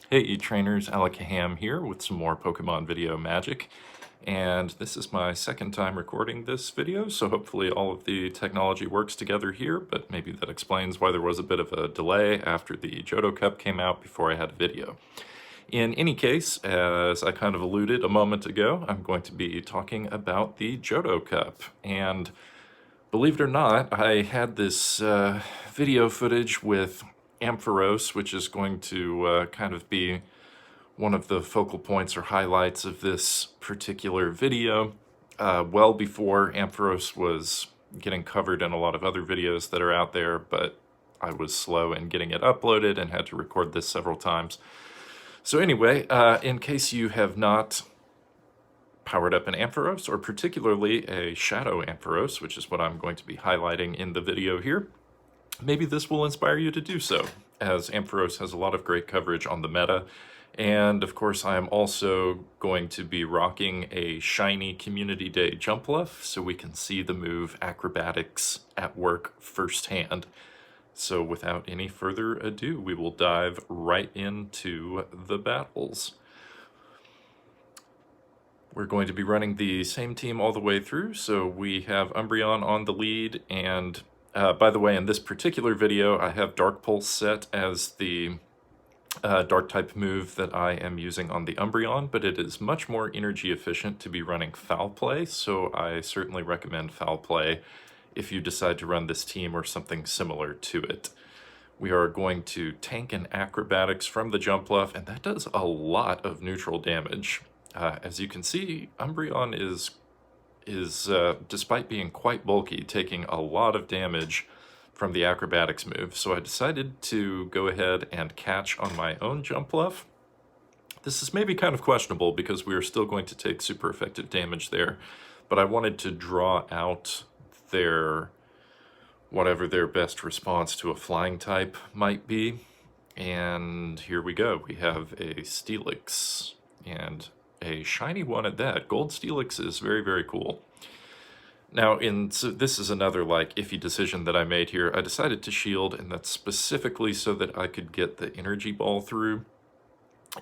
Hey trainers, Alec Ham here with some more Pokemon video magic, and this is my second time recording this video, so hopefully all of the technology works together here, but maybe that explains why there was a bit of a delay after the Johto Cup came out before I had a video. In any case, as I kind of alluded a moment ago, I'm going to be talking about the Johto Cup, and believe it or not, I had this video footage with Ampharos, which is going to kind of be one of the focal points or highlights of this particular video, well before Ampharos was getting covered in a lot of other videos that are out there, but I was slow in getting it uploaded and had to record this several times. So anyway, in case you have not powered up an Ampharos, or particularly a Shadow Ampharos, which is what I'm going to be highlighting in the video here, maybe this will inspire you to do so, as Ampharos has a lot of great coverage on the meta. And of course, I am also going to be rocking a shiny Community Day Jumpluff, so we can see the move Acrobatics at work firsthand. So without any further ado, we will dive right into the battles. We're going to be running the same team all the way through, so we have Umbreon on the lead, and by the way, in this particular video, I have Dark Pulse set as the Dark type move that I am using on the Umbreon, but it is much more energy efficient to be running Foul Play, so I certainly recommend Foul Play if you decide to run this team or something similar to it. We are going to tank an Acrobatics from the Jumpluff, and that does a lot of neutral damage. As you can see, Umbreon is despite being quite bulky, taking a lot of damage from the Acrobatics move, so I decided to go ahead and catch on my own Jumpluff. This is maybe kind of questionable because we are still going to take super effective damage there, but I wanted to draw out their whatever their best response to a flying type might be. And here we go. We have a Steelix, and a shiny one at that. Gold Steelix is very, very cool. Now, so this is another like iffy decision that I made here. I decided to shield, and that's specifically so that I could get the energy ball through.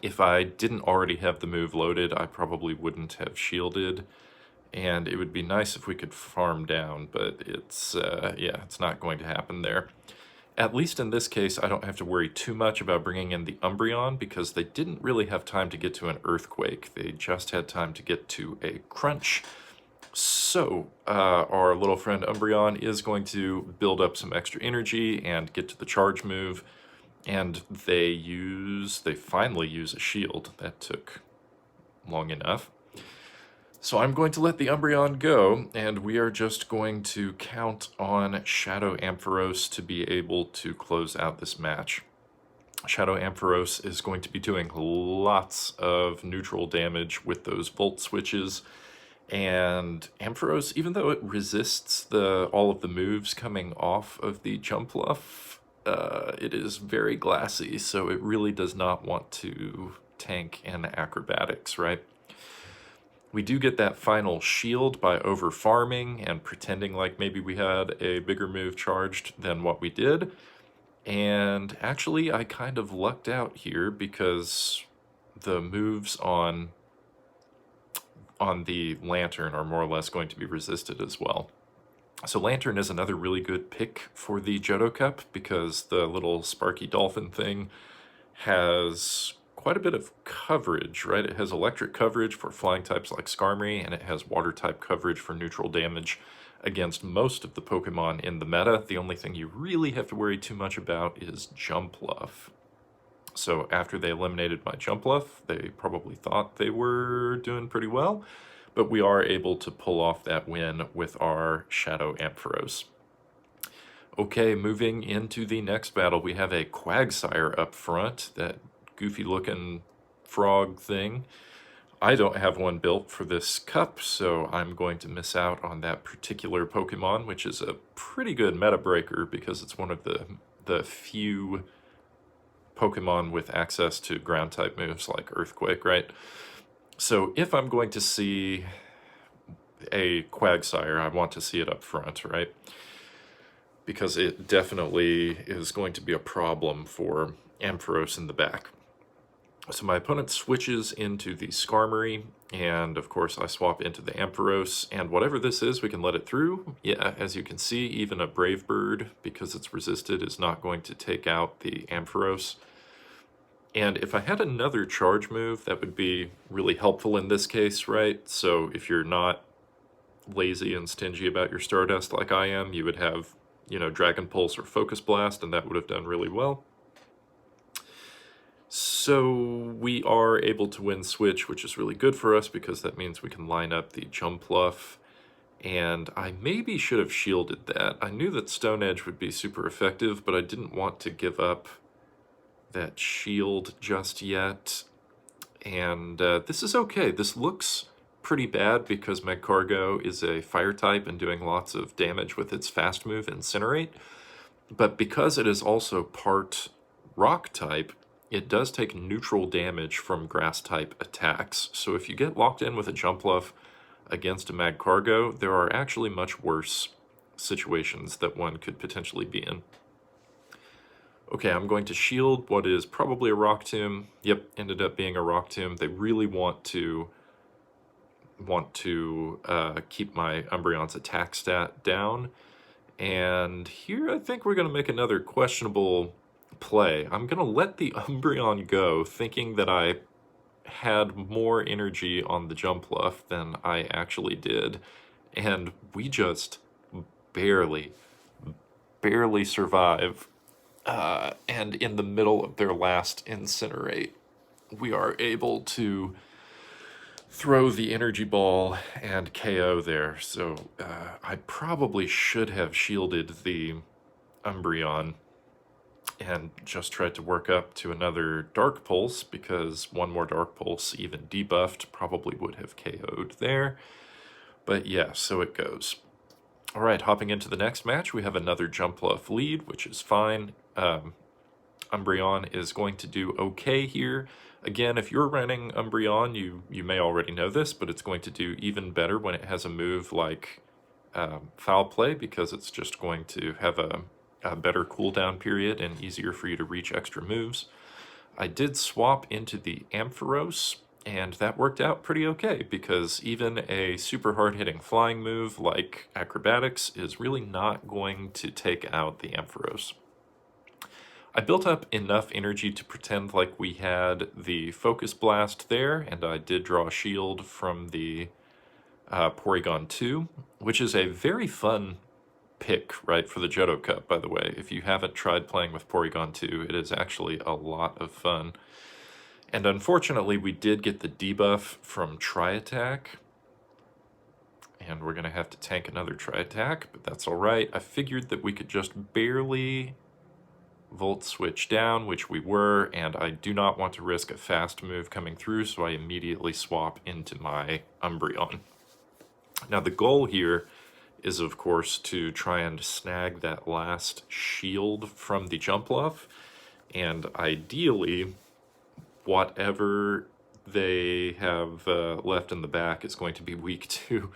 If I didn't already have the move loaded, I probably wouldn't have shielded, and it would be nice if we could farm down, but it's, yeah, it's not going to happen there. At least in this case, I don't have to worry too much about bringing in the Umbreon because they didn't really have time to get to an Earthquake. They just had time to get to a Crunch. So, our little friend Umbreon is going to build up some extra energy and get to the charge move, and they finally use a shield. That took long enough. So I'm going to let the Umbreon go, and we are just going to count on Shadow Ampharos to be able to close out this match. Shadow Ampharos is going to be doing lots of neutral damage with those Volt switches, and Ampharos, even though it resists all of the moves coming off of the Jumpluff, it is very glassy, so it really does not want to tank an Acrobatics, right? We do get that final shield by over-farming and pretending like maybe we had a bigger move charged than what we did. And actually, I kind of lucked out here because the moves on the Lantern are more or less going to be resisted as well. So Lantern is another really good pick for the Johto Cup because the little Sparky Dolphin thing has quite a bit of coverage, right? It has electric coverage for flying types like Skarmory, and it has water type coverage for neutral damage against most of the Pokemon in the meta. The only thing you really have to worry too much about is Jumpluff. So after they eliminated my Jumpluff, they probably thought they were doing pretty well, but we are able to pull off that win with our Shadow Ampharos. Okay, moving into the next battle, we have a Quagsire up front, that goofy looking frog thing. I don't have one built for this cup, so I'm going to miss out on that particular Pokemon, which is a pretty good meta breaker because it's one of the few Pokemon with access to ground type moves like Earthquake, right? So if I'm going to see a Quagsire, I want to see it up front, right? Because it definitely is going to be a problem for Ampharos in the back. So my opponent switches into the Skarmory, and of course I swap into the Ampharos, and whatever this is, we can let it through. Yeah, as you can see, even a Brave Bird, because it's resisted, is not going to take out the Ampharos. And if I had another charge move, that would be really helpful in this case, right? So if you're not lazy and stingy about your Stardust like I am, you would have, you know, Dragon Pulse or Focus Blast, and that would have done really well. So we are able to win Switch, which is really good for us because that means we can line up the Jumpluff. And I maybe should have shielded that. I knew that Stone Edge would be super effective, but I didn't want to give up that shield just yet. And this is okay. This looks pretty bad because Magcargo is a fire type and doing lots of damage with its fast move, Incinerate. But because it is also part rock type, it does take neutral damage from grass type attacks. So if you get locked in with a Jumpluff against a Magcargo, there are actually much worse situations that one could potentially be in. Okay, I'm going to shield what is probably a Rock Tomb. Yep, ended up being a Rock Tomb. They really want to keep my Umbreon's attack stat down. And here I think we're going to make another questionable play. I'm going to let the Umbreon go, thinking that I had more energy on the Jumpluff than I actually did. And we just barely survive. And in the middle of their last Incinerate, we are able to throw the energy ball and KO there. So I probably should have shielded the Umbreon and just tried to work up to another Dark Pulse, because one more Dark Pulse, even debuffed, probably would have KO'd there. But yeah, so it goes. All right, hopping into the next match, we have another Jumpluff lead, which is fine. Umbreon is going to do okay here. Again, if you're running Umbreon, you may already know this, but it's going to do even better when it has a move like Foul Play, because it's just going to have a better cooldown period and easier for you to reach extra moves. I did swap into the Ampharos, and that worked out pretty okay, because even a super hard-hitting flying move like Acrobatics is really not going to take out the Ampharos. I built up enough energy to pretend like we had the Focus Blast there, and I did draw a shield from the Porygon 2, which is a very fun pick, right, for the Johto Cup, by the way. If you haven't tried playing with Porygon 2, it is actually a lot of fun. And unfortunately, we did get the debuff from Tri-Attack, and we're going to have to tank another Tri-Attack, but that's all right. I figured that we could just barely Volt Switch down, which we were, and I do not want to risk a fast move coming through, so I immediately swap into my Umbreon. Now the goal here is, of course, to try and snag that last shield from the Jumpluff, and ideally, whatever they have left in the back is going to be weak to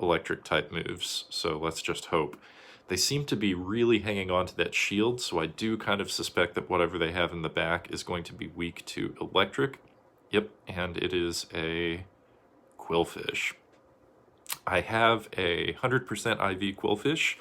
electric type moves, so let's just hope. They seem to be really hanging on to that shield, so I do kind of suspect that whatever they have in the back is going to be weak to electric. Yep, and it is a Qwilfish. I have a 100% IV Qwilfish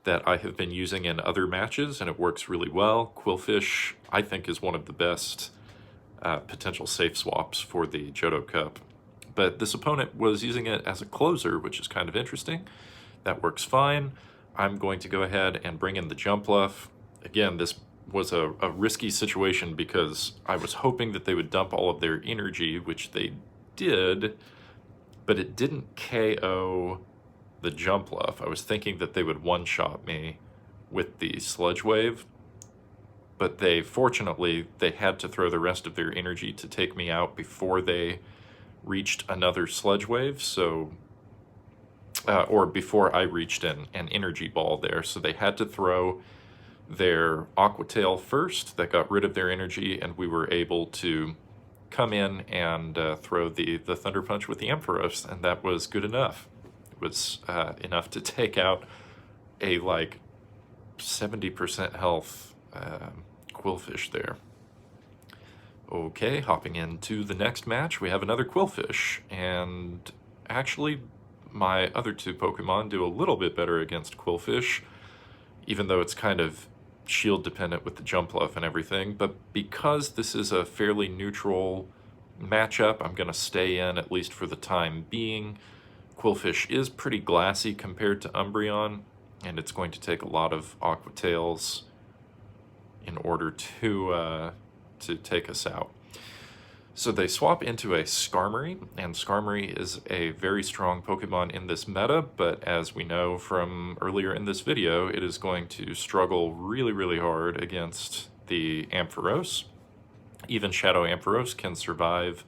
that I have been using in other matches, and it works really well. Qwilfish, I think, is one of the best potential safe swaps for the Johto Cup. But this opponent was using it as a closer, which is kind of interesting. That works fine. I'm going to go ahead and bring in the Jumpluff. Again, this was a risky situation because I was hoping that they would dump all of their energy, which they did, but it didn't KO the Jumpluff. I was thinking that they would one-shot me with the Sludge Wave, but fortunately, they had to throw the rest of their energy to take me out before they reached another Sludge Wave, so or before I reached an energy ball there. So they had to throw their Aqua Tail first. That got rid of their energy, and we were able to come in and throw the Thunder Punch with the Ampharos, and that was good enough. It was enough to take out a, like, 70% health Qwilfish there. Okay, hopping into the next match, we have another Quillfish, and actually my other two Pokemon do a little bit better against Quillfish, even though it's kind of shield dependent with the Jumpluff and everything, but because this is a fairly neutral matchup, I'm going to stay in at least for the time being. Quillfish is pretty glassy compared to Umbreon, and it's going to take a lot of Aqua Tails in order to take us out. So they swap into a Skarmory, and Skarmory is a very strong Pokemon in this meta, but as we know from earlier in this video, it is going to struggle really, really hard against the Ampharos. Even Shadow Ampharos can survive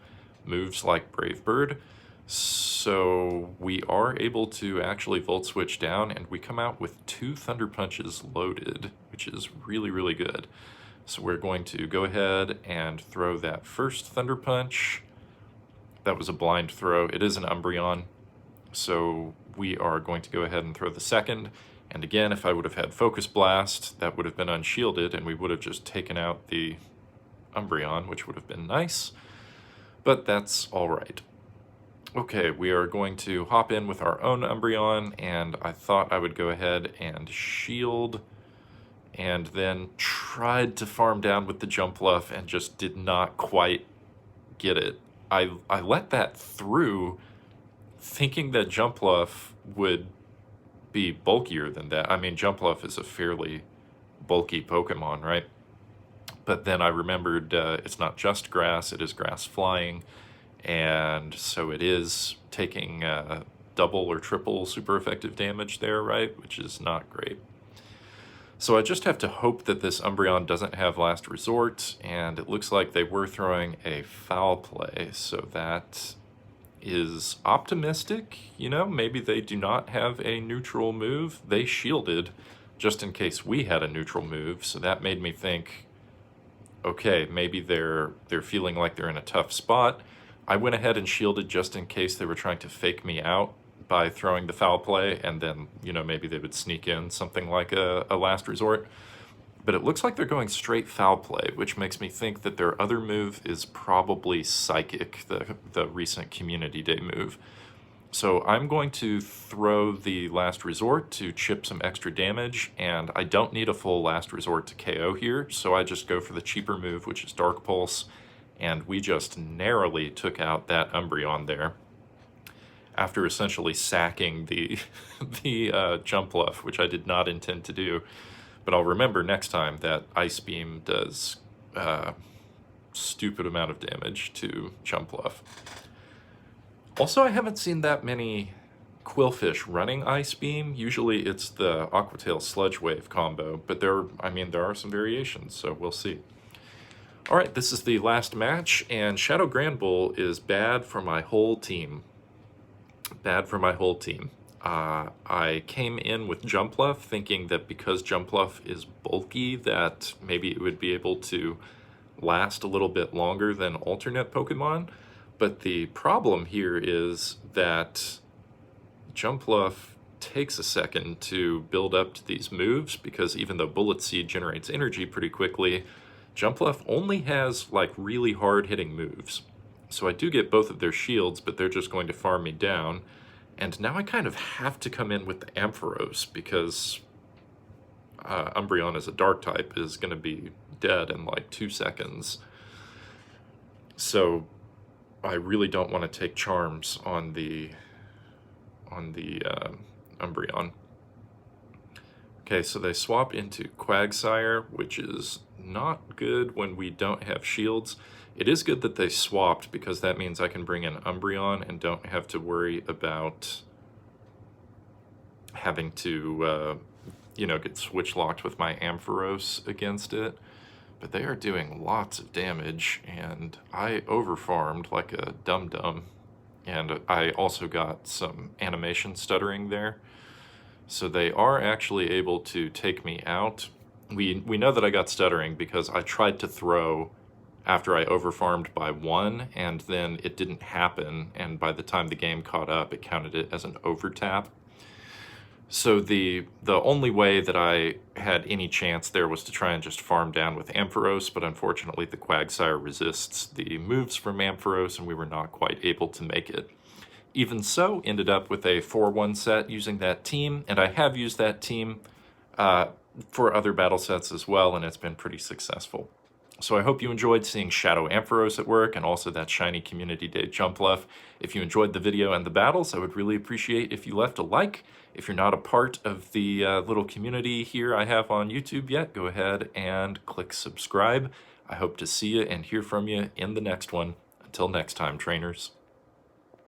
moves like Brave Bird, so we are able to actually Volt Switch down, and we come out with 2 Thunder Punches loaded, which is really, really good. So we're going to go ahead and throw that first Thunder Punch. That was a blind throw. It is an Umbreon, so we are going to go ahead and throw the second. And again, if I would have had Focus Blast, that would have been unshielded, and we would have just taken out the Umbreon, which would have been nice, but that's all right. Okay, we are going to hop in with our own Umbreon, and I thought I would go ahead and shield, and then tried to farm down with the Jumpluff and just did not quite get it. I let that through thinking that Jumpluff would be bulkier than that. I mean, Jumpluff is a fairly bulky Pokemon, right? But then I remembered it's not just grass, it is grass flying, and so it is taking double or triple super effective damage there, right? Which is not great. So I just have to hope that this Umbreon doesn't have Last Resort, and it looks like they were throwing a Foul Play, so that is optimistic. You know, maybe they do not have a neutral move. They shielded just in case we had a neutral move, so that made me think, okay, maybe they're feeling like they're in a tough spot. I went ahead and shielded just in case they were trying to fake me out by throwing the Foul Play, and then, you know, maybe they would sneak in something like a Last Resort. But it looks like they're going straight Foul Play, which makes me think that their other move is probably Psychic, the recent Community Day move. So I'm going to throw the Last Resort to chip some extra damage, and I don't need a full Last Resort to KO here, so I just go for the cheaper move, which is Dark Pulse, and we just narrowly took out that Umbreon there after essentially sacking the Jumpluff, which I did not intend to do. But I'll remember next time that Ice Beam does stupid amount of damage to Jumpluff. Also, I haven't seen that many Quillfish running Ice Beam. Usually it's the Aqua Tail Sludge Wave combo, but there are some variations, so we'll see. All right, this is the last match, and Shadow Granbull is bad for my whole team. Bad for my whole team. I came in with Jumpluff thinking that because Jumpluff is bulky that maybe it would be able to last a little bit longer than alternate Pokemon, but the problem here is that Jumpluff takes a second to build up to these moves, because even though Bullet Seed generates energy pretty quickly, Jumpluff only has like really hard-hitting moves. So I do get both of their shields, but they're just going to farm me down. And now I kind of have to come in with the Ampharos, because Umbreon as a dark type is going to be dead in like 2 seconds. So I really don't want to take charms on the Umbreon. Okay, so they swap into Quagsire, which is not good when we don't have shields. It is good that they swapped, because that means I can bring in Umbreon and don't have to worry about having to, get switch-locked with my Ampharos against it. But they are doing lots of damage, and I overfarmed like a dum-dum. And I also got some animation stuttering there. So they are actually able to take me out. We know that I got stuttering because I tried to throw after I overfarmed by 1, and then it didn't happen, and by the time the game caught up, it counted it as an overtap. So the only way that I had any chance there was to try and just farm down with Ampharos, but unfortunately the Quagsire resists the moves from Ampharos, and we were not quite able to make it. Even so, ended up with a 4-1 set using that team, and I have used that team for other battle sets as well, and it's been pretty successful. So I hope you enjoyed seeing Shadow Ampharos at work and also that shiny Community Day Jumpluff. If you enjoyed the video and the battles, I would really appreciate if you left a like. If you're not a part of the little community here I have on YouTube yet, go ahead and click subscribe. I hope to see you and hear from you in the next one. Until next time, trainers.